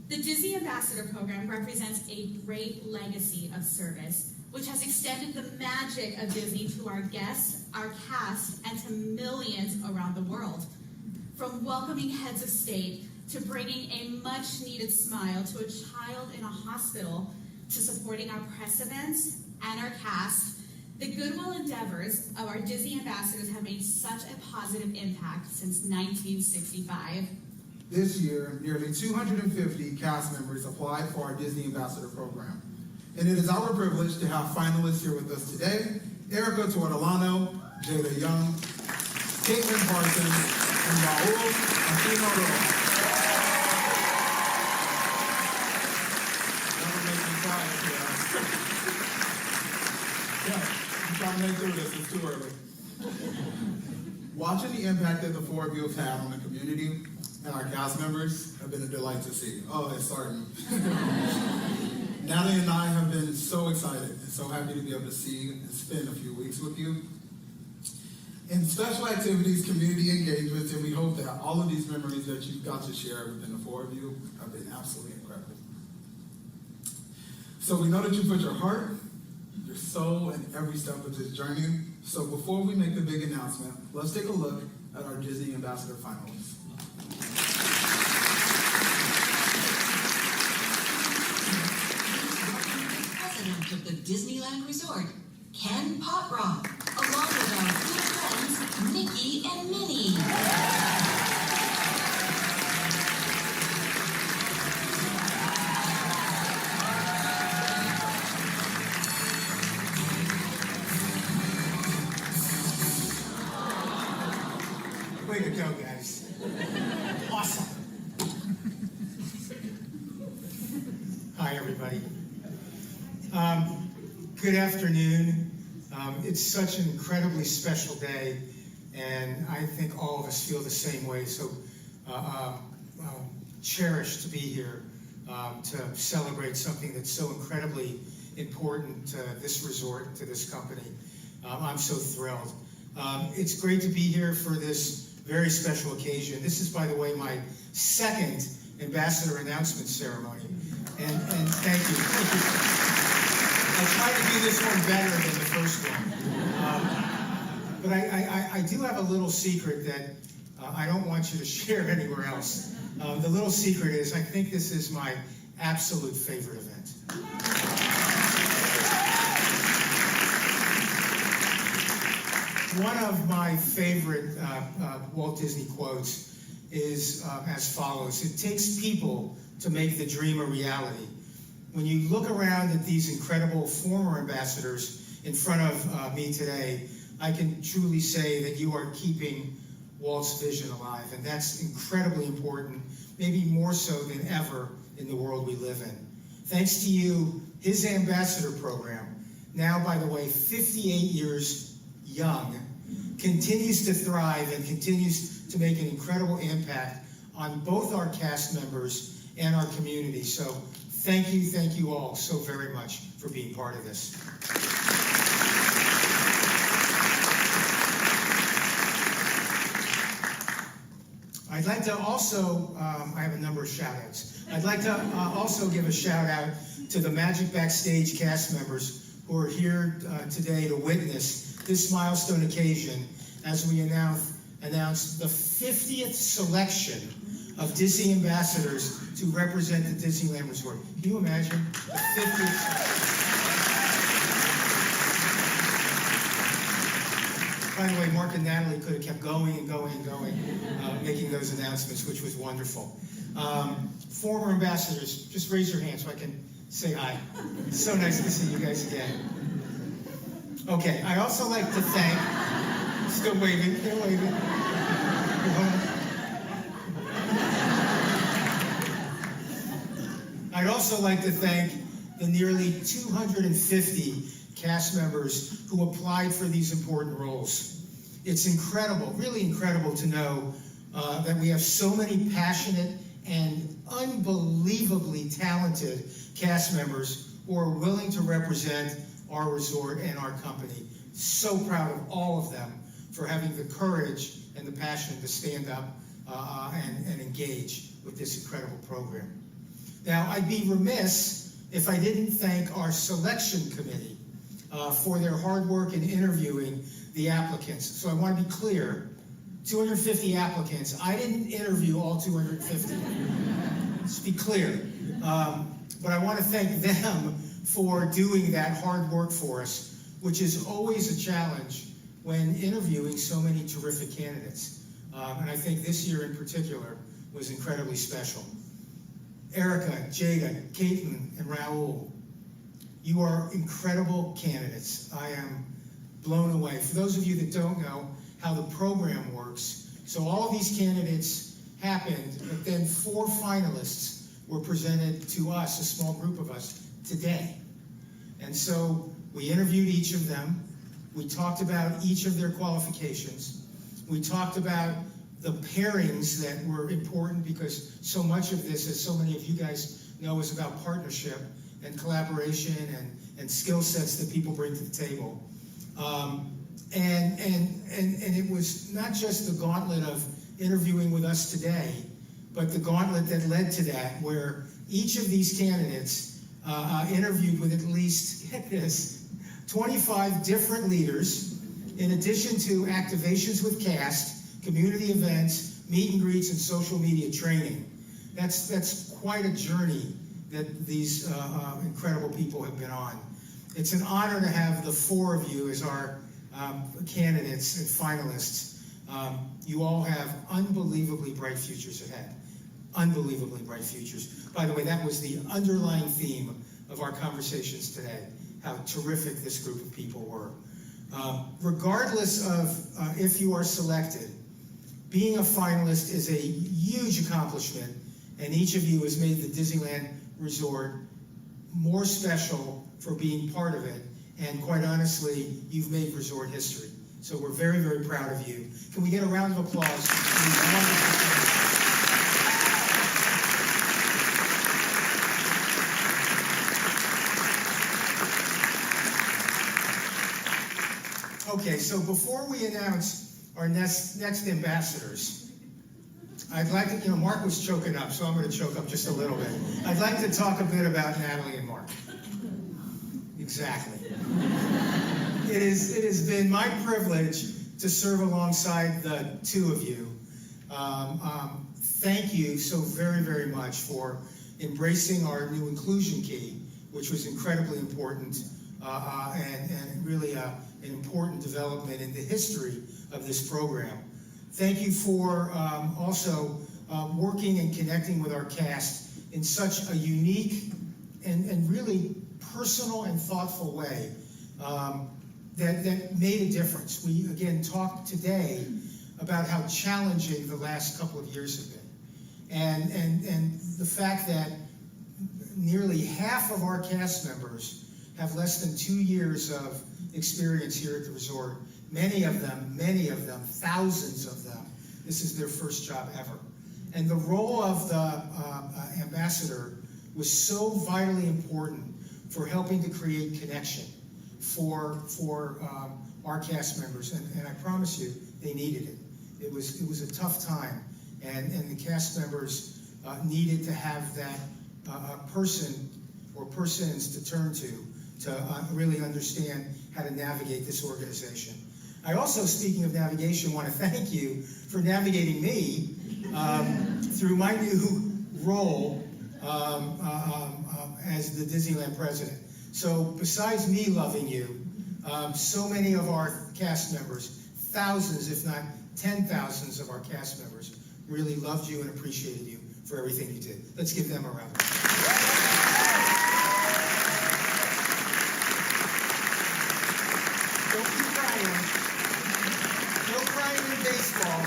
The Disney Ambassador Program represents a great legacy of service, which has extended the magic of Disney to our guests, our cast, and to millions around the world. From welcoming heads of state to bringing a much-needed smile to a child in a hospital, to supporting our press events and our cast, the goodwill endeavors of our Disney ambassadors have made such a positive impact since 1965. This year, nearly 250 cast members applied for our Disney Ambassador Program. And it is our privilege to have finalists here with us today: Erica Tortolano, Jada Young, Caitlin Parsons, and Raul Aquino Roa. Don't make me cry here. Yeah, I'm trying to make through this, it's too early. Watching the impact that the four of you have had on the community and our cast members have been a delight to see. Oh, it's starting. Natalie and I have been so excited and so happy to be able to see and spend a few weeks with you. In special activities, community engagements, and we hope that all of these memories that you've got to share within the four of you have been absolutely incredible. So we know that you put your heart, your soul in every step of this journey. So before we make the big announcement, let's take a look at our Disney Ambassador finalists. President of the Disneyland Resort, Ken Potrock, along with our good friends, Mickey and Minnie. Way to go, guys. Awesome. Hi, everybody. Good afternoon. It's such an incredibly special day, and I think all of us feel the same way. So cherished to be here to celebrate something that's so incredibly important to this resort, to this company. I'm so thrilled. It's great to be here for this very special occasion. This is, by the way, my second ambassador announcement ceremony. And thank you. I tried to do this one better than the first one. But I do have a little secret that I don't want you to share anywhere else. The little secret is I think this is my absolute favorite event. One of my favorite Walt Disney quotes is as follows: "It takes people to make the dream a reality." When you look around at these incredible former ambassadors in front of me today, I can truly say that you are keeping Walt's vision alive, and that's incredibly important, maybe more so than ever in the world we live in. Thanks to you, his ambassador program, now, by the way, 58 years young, continues to thrive and continues to make an incredible impact on both our cast members and our community. So thank you all so very much for being part of this. I'd like to also, I have a number of shout outs. I'd like to also give a shout out to the Magic Backstage cast members who are here today to witness this milestone occasion as we announce the 50th selection of Disney ambassadors to represent the Disneyland Resort. Can you imagine? The 50th. By the way, Mark and Natalie could have kept going and going and going, making those announcements, which was wonderful. Former ambassadors, just raise your hand so I can say hi. It's so nice to see you guys again. Okay, I also like to thank, still waving, they're waving. I'd also like to thank the nearly 250 cast members who applied for these important roles. It's incredible, really incredible to know that we have so many passionate and unbelievably talented cast members who are willing to represent our resort and our company. So proud of all of them for having the courage and the passion to stand up and engage with this incredible program. Now, I'd be remiss if I didn't thank our selection committee for their hard work in interviewing the applicants. So I want to be clear, 250 applicants. I didn't interview all 250. Let's be clear. But I want to thank them for doing that hard work for us, which is always a challenge when interviewing so many terrific candidates. And I think this year in particular was incredibly special. Erica, Jada, Caitlin, and Raul, you are incredible candidates. I am blown away. For those of you that don't know how the program works, so all of these candidates happened, but then 4 finalists were presented to us, a small group of us, today. And so we interviewed each of them. We talked about each of their qualifications. We talked about the pairings that were important, because so much of this, as so many of you guys know, is about partnership and collaboration and skill sets that people bring to the table. And it was not just the gauntlet of interviewing with us today, but the gauntlet that led to that, where each of these candidates interviewed with at least, get this, 25 different leaders, in addition to activations with cast, community events, meet and greets, and social media training. That's quite a journey that these incredible people have been on. It's an honor to have the 4 of you as our candidates and finalists. You all have unbelievably bright futures ahead. Unbelievably bright futures. By the way, that was the underlying theme of our conversations today, how terrific this group of people were. Regardless of if you are selected, being a finalist is a huge accomplishment, and each of you has made the Disneyland Resort more special for being part of it, and quite honestly, you've made resort history. So we're very, very proud of you. Can we get a round of applause? Okay, so before we announce our next ambassadors, I'd like to, Mark was choking up, so I'm going to choke up just a little bit. I'd like to talk a bit about Natalie and Mark. Exactly. It has been my privilege to serve alongside the 2 of you. Thank you so very, very much for embracing our new inclusion key, which was incredibly important and really an important development in the history of this program. Thank you for also working and connecting with our cast in such a unique and really personal and thoughtful way that made a difference. We, again, talked today about how challenging the last couple of years have been. And the fact that nearly half of our cast members have less than 2 years of experience here at the resort. Many of them, thousands of them, this is their first job ever. And the role of the ambassador was so vitally important for helping to create connection for our cast members. And I promise you, they needed it. It was a tough time. And the cast members needed to have that person or persons to turn to really understand how to navigate this organization. I also, speaking of navigation, want to thank you for navigating me through my new role as the Disneyland president. So besides me loving you, so many of our cast members, thousands, if not 10,000s of our cast members, really loved you and appreciated you for everything you did. Let's give them a round of applause. Don't be crying. No crying in baseball.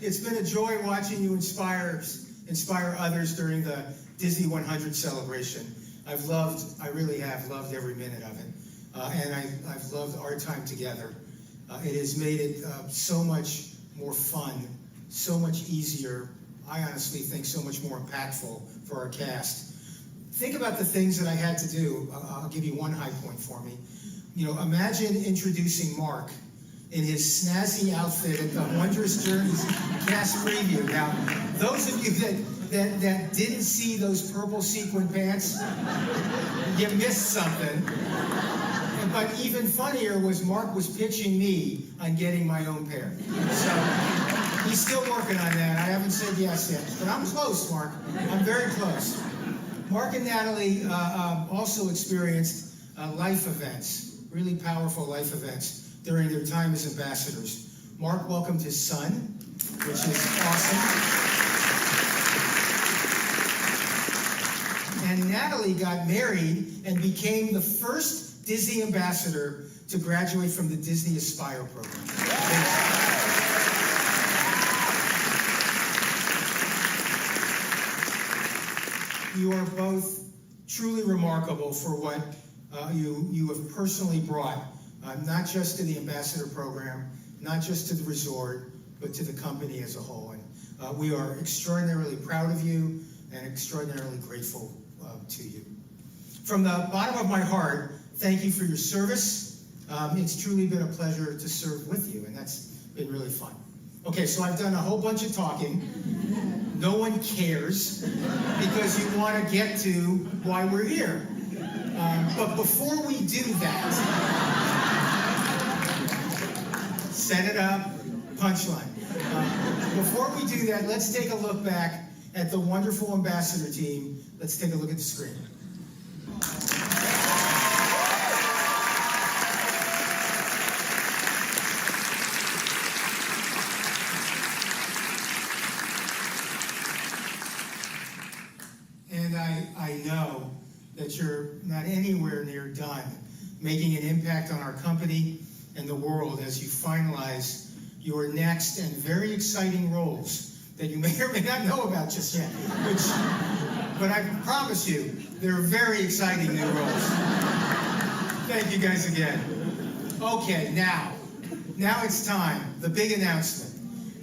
It's been a joy watching you inspire others during the Disney 100 celebration. I really have loved every minute of it. And I've loved our time together. It has made it so much more fun, so much easier, I honestly think so much more impactful for our cast. Think about the things that I had to do. I'll give you one high point for me. You know, imagine introducing Mark in his snazzy outfit at the Wondrous Journeys cast preview. Now, those of you that didn't see those purple sequin pants, you missed something. But even funnier was Mark was pitching me on getting my own pair. So he's still working on that. I haven't said yes yet, but I'm close, Mark. I'm very close. Mark and Natalie also experienced life events, really powerful life events during their time as ambassadors. Mark welcomed his son, which is awesome. And Natalie got married and became the first Disney ambassador to graduate from the Disney Aspire program. You are both truly remarkable for what you have personally brought, not just to the ambassador program, not just to the resort, but to the company as a whole. And we are extraordinarily proud of you and extraordinarily grateful to you. From the bottom of my heart, thank you for your service. It's truly been a pleasure to serve with you, and that's been really fun. Okay, so I've done a whole bunch of talking. No one cares because you want to get to why we're here. But before we do that, set it up, punchline. Before we do that, let's take a look back at the wonderful ambassador team. Let's take a look at the screen. And I know that you're not anywhere near done making an impact on our company and the world as you finalize your next and very exciting roles that you may or may not know about just yet. But I promise you, they're very exciting new roles. Thank you guys again. Okay, now it's time, the big announcement.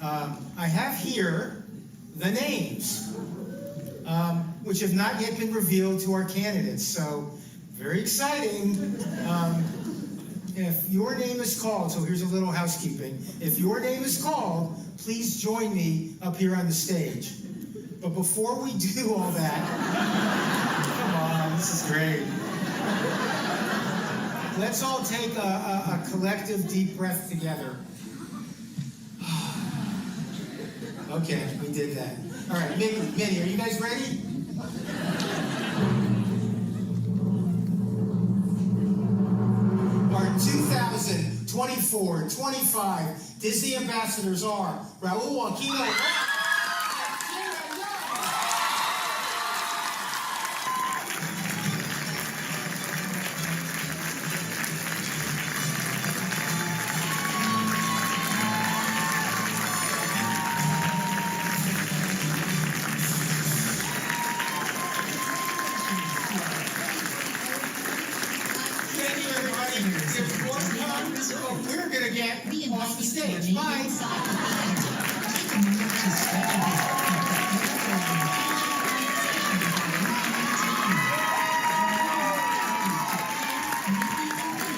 I have here the names, which have not yet been revealed to our candidates. So, very exciting. If your name is called, so here's a little housekeeping. If your name is called, please join me up here on the stage. But before we do all that, come on, this is great. Let's all take a collective deep breath together. Okay, we did that. All right, Minnie, are you guys ready? Our 2024-25 Disney ambassadors are Raul Aquino. We're going to get off the stage. Bye.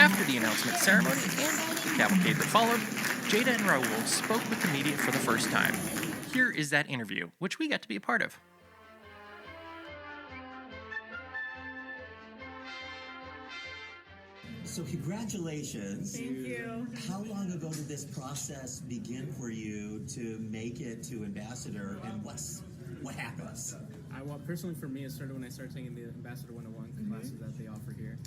After the announcement ceremony and the cavalcade that followed, Jada and Raul spoke with the media for the first time. Here is that interview, which we got to be a part of. So congratulations. Thank you. How long ago did this process begin for you to make it to ambassador, and what happens? Well, personally for me, it started when I started taking the Ambassador 101 classes that they offer here.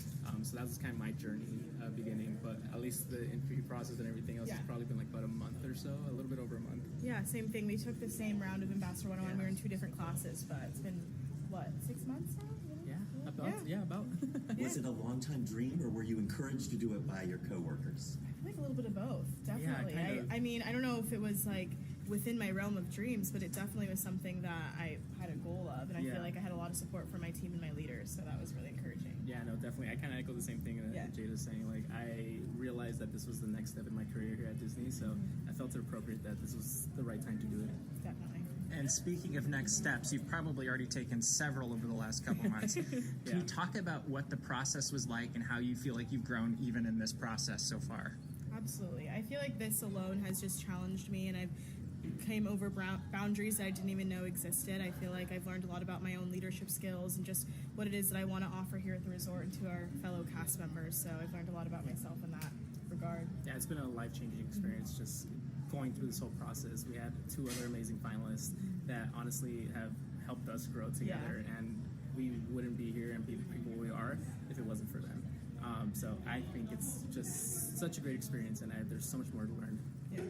So that was kind of my journey beginning, but at least the interview process and everything else has probably been like about a month or so, a little bit over a month. Yeah, same thing. We took the same round of Ambassador 101. We were in 2 different classes, but it's been, 6 months now? About. Was it a long-time dream, or were you encouraged to do it by your coworkers? I feel like a little bit of both, definitely. Yeah, I mean, I don't know if it was like within my realm of dreams, but it definitely was something that I had a goal of, and I feel like I had a lot of support from my team and my leaders, so that was really encouraging. Yeah, no, definitely. I kind of echo the same thing that Jada's saying. Like, I realized that this was the next step in my career here at Disney, so I felt it appropriate that this was the right time to do it. Definitely. And speaking of next steps, you've probably already taken several over the last couple months. Can you talk about what the process was like and how you feel like you've grown even in this process so far? Absolutely. I feel like this alone has just challenged me, and I've came over boundaries that I didn't even know existed. I feel like I've learned a lot about my own leadership skills and just what it is that I want to offer here at the resort and to our fellow cast members. So I've learned a lot about myself in that regard. Yeah, it's been a life-changing experience just going through this whole process. We had 2 other amazing finalists that honestly have helped us grow together, and we wouldn't be here and be the people we are if it wasn't for them. So I think it's just such a great experience, and there's so much more to learn. Yeah.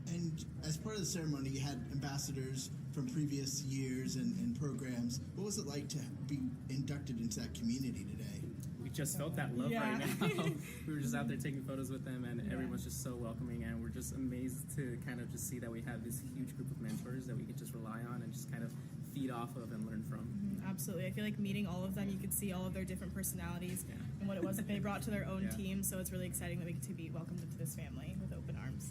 And as part of the ceremony, you had ambassadors from previous years and programs. What was it like to be inducted into that community today? We just felt that love right now. We were just out there taking photos with them, and everyone's just so welcoming, and we're just amazed to kind of just see that we have this huge group of mentors that we can just rely on and just kind of feed off of and learn from. Absolutely. I feel like meeting all of them, you could see all of their different personalities and what it was that they brought to their own team, so it's really exciting that we get to be welcomed into this family with open arms.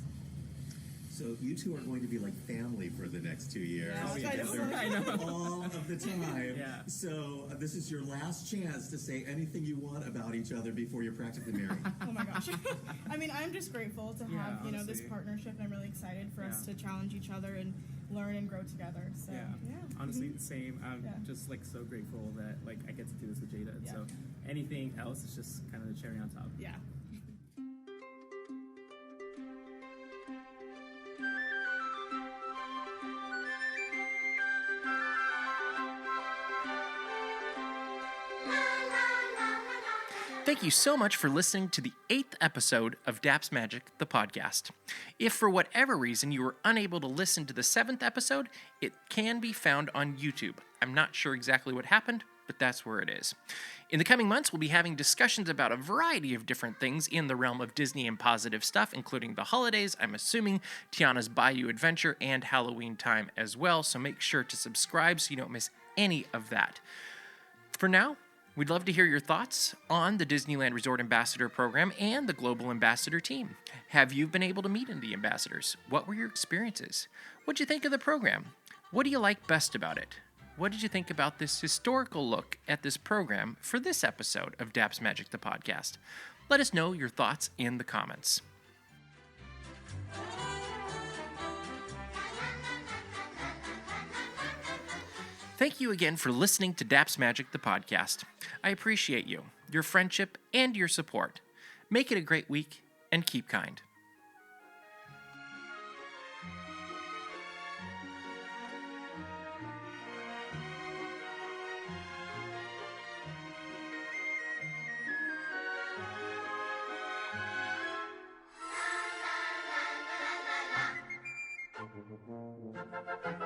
So you two are going to be like family for the next 2 years. Yeah, I know. All of the time. Yeah. So this is your last chance to say anything you want about each other before you're practically married. Oh my gosh. I mean, I'm just grateful to have, this partnership, and I'm really excited for us to challenge each other and learn and grow together. So Honestly, the same. I'm just like so grateful that like I get to do this with Jada. So anything else is just kind of the cherry on top. Yeah. Thank you so much for listening to the 8th episode of Daps Magic, the podcast. If for whatever reason you were unable to listen to the 7th episode, it can be found on YouTube. I'm not sure exactly what happened, but that's where it is. In the coming months, we'll be having discussions about a variety of different things in the realm of Disney and positive stuff, including the holidays, I'm assuming, Tiana's Bayou Adventure, and Halloween time as well, so make sure to subscribe so you don't miss any of that. For now, we'd love to hear your thoughts on the Disneyland Resort Ambassador Program and the Global Ambassador team. Have you been able to meet any of the ambassadors? What were your experiences? What'd you think of the program? What do you like best about it? What did you think about this historical look at this program for this episode of Daps Magic, the podcast? Let us know your thoughts in the comments. Thank you again for listening to Daps Magic, the podcast. I appreciate you, your friendship, and your support. Make it a great week, and keep kind. La, la, la, la, la.